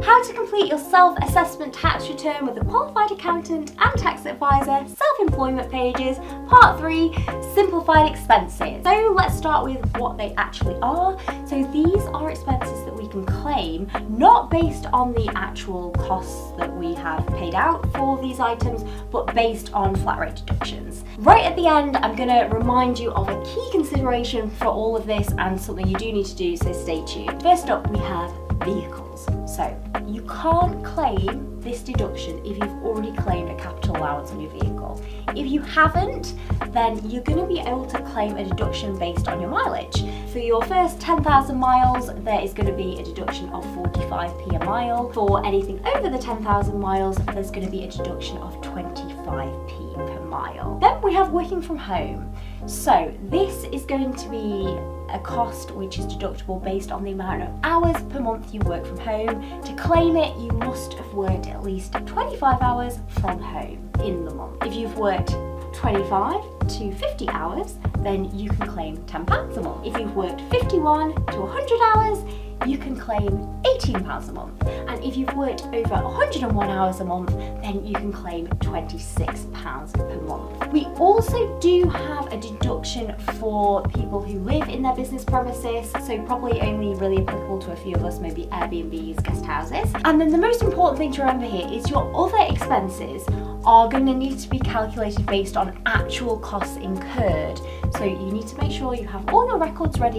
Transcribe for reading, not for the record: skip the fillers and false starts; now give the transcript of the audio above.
How to complete your self-assessment tax return with a qualified accountant and tax advisor, self-employment pages, part 3, simplified expenses. So let's start with what they actually are. So these are expenses that we can claim, not based on the actual costs that we have paid out for these items, but based on flat rate deductions. Right at the end, I'm going to remind you of a key consideration for all of this and something you do need to do, so stay tuned. First up, we have vehicles. So you can't claim this deduction if you've already claimed a capital allowance on your vehicle. If you haven't, then you're going to be able to claim a deduction based on your mileage. For your first 10,000 miles, there is going to be a deduction of 45p a mile. For anything over the 10,000 miles, there's going to be a deduction of 25p per mile. Then we have working from home. So this is going to be a cost which is deductible based on the amount of hours per month you work from home. To claim it, you must have worked at least 25 hours from home in the month. If you've worked 25 to 50 hours, then you can claim £10 a month. If you've worked 51 to 100 hours, you can claim £18 a month. And if you've worked over 101 hours a month, then you can claim £26 per month. We also do have a deduction for people who live in their business premises, so probably only really applicable to a few of us, maybe Airbnbs, guest houses. And then the most important thing to remember here is your other expenses are going to need to be calculated based on actual costs incurred. So you need to make sure you have all your records ready